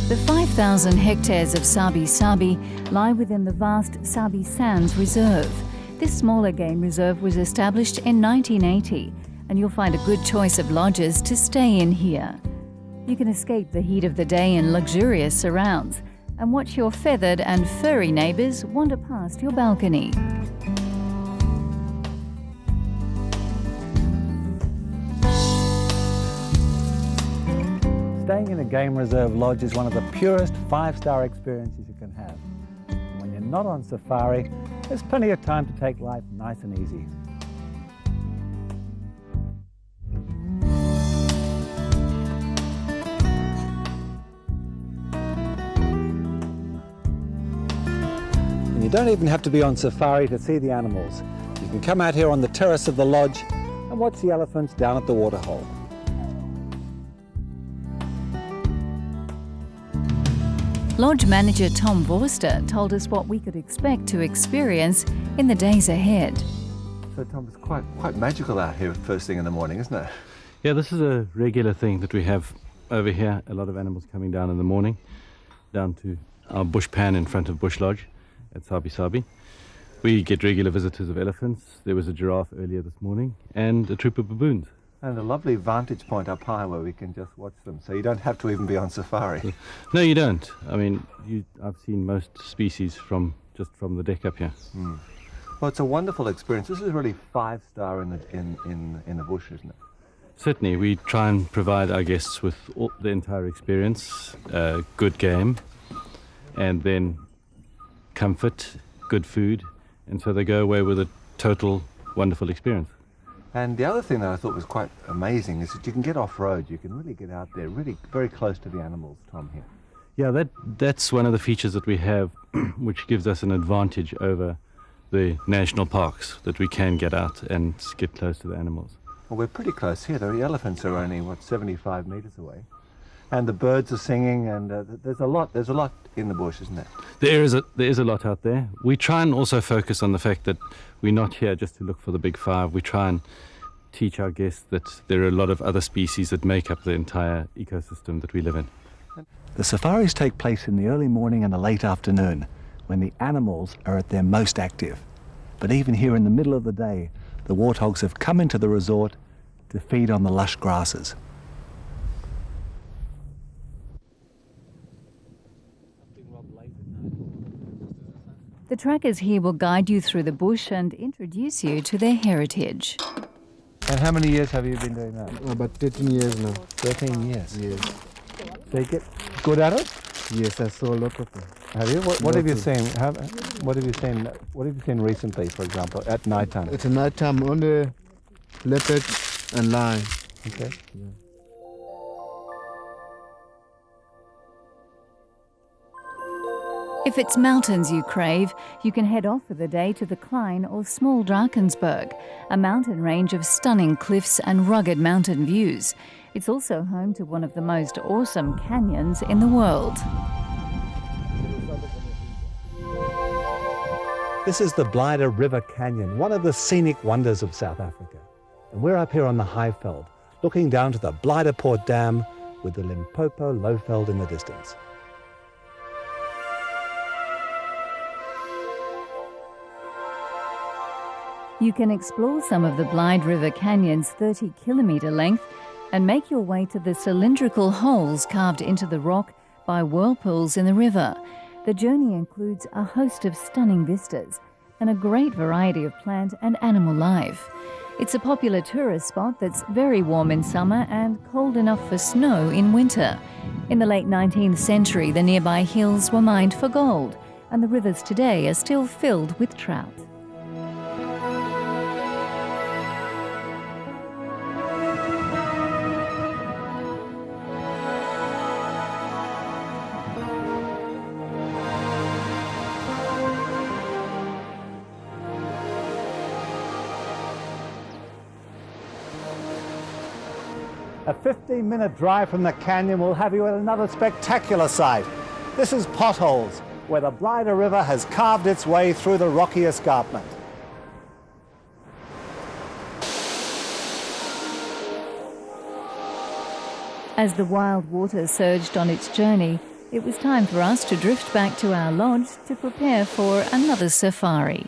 The 5,000 hectares of Sabi Sabi lie within the vast Sabi Sands Reserve. This smaller game reserve was established in 1980, and you'll find a good choice of lodges to stay in here. You can escape the heat of the day in luxurious surrounds and watch your feathered and furry neighbours wander past your balcony. Staying in a game reserve lodge is one of the purest five-star experiences you can have. And when you're not on safari, there's plenty of time to take life nice and easy. And you don't even have to be on safari to see the animals. You can come out here on the terrace of the lodge and watch the elephants down at the waterhole. Lodge manager Tom Vorster told us what we could expect to experience in the days ahead. So Tom, it's quite magical out here first thing in the morning, isn't it? Yeah, this is a regular thing that we have over here. A lot of animals coming down in the morning, down to our bush pan in front of Bush Lodge at Sabi Sabi. We get regular visitors of elephants. There was a giraffe earlier this morning and a troop of baboons. And a lovely vantage point up high where we can just watch them, so you don't have to even be on safari. No, you don't. I mean, I've seen most species just from the deck up here. Mm. Well, it's a wonderful experience. This is really five-star in the bush, isn't it? Certainly, we try and provide our guests with the entire experience, good game, and then comfort, good food, and so they go away with a total wonderful experience. And the other thing that I thought was quite amazing is that you can get off-road. You can really get out there, really very close to the animals, Tom, here. Yeah, that's one of the features that we have, which gives us an advantage over the national parks, that we can get out and get close to the animals. Well, we're pretty close here. The elephants are only, 75 metres away. And the birds are singing, and there's a lot in the bush, isn't there? There is a lot out there. We try and also focus on the fact that we're not here just to look for the big five. We try and teach our guests that there are a lot of other species that make up the entire ecosystem that we live in. The safaris take place in the early morning and the late afternoon, when the animals are at their most active. But even here in the middle of the day, the warthogs have come into the resort to feed on the lush grasses. The trackers here will guide you through the bush and introduce you to their heritage. And how many years have you been doing that? About 13 years now. 13 years? Yes. So you get good at it? Yes, I saw a lot of them. Have you? What have you seen? What have you seen recently, for example, at night time? At night time, only leopard and lion. Okay. Yeah. If it's mountains you crave, you can head off for the day to the Klein or Small Drakensberg, a mountain range of stunning cliffs and rugged mountain views. It's also home to one of the most awesome canyons in the world. This is the Blyde River Canyon, one of the scenic wonders of South Africa. And we're up here on the Highveld, looking down to the Blyde Port Dam with the Limpopo Lowveld in the distance. You can explore some of the Blyde River Canyon's 30-kilometre length and make your way to the cylindrical holes carved into the rock by whirlpools in the river. The journey includes a host of stunning vistas and a great variety of plant and animal life. It's a popular tourist spot that's very warm in summer and cold enough for snow in winter. In the late 19th century, the nearby hills were mined for gold, and the rivers today are still filled with trout. A 15-minute drive from the canyon will have you at another spectacular sight. This is Potholes, where the Blyde River has carved its way through the rocky escarpment. As the wild water surged on its journey, it was time for us to drift back to our lodge to prepare for another safari.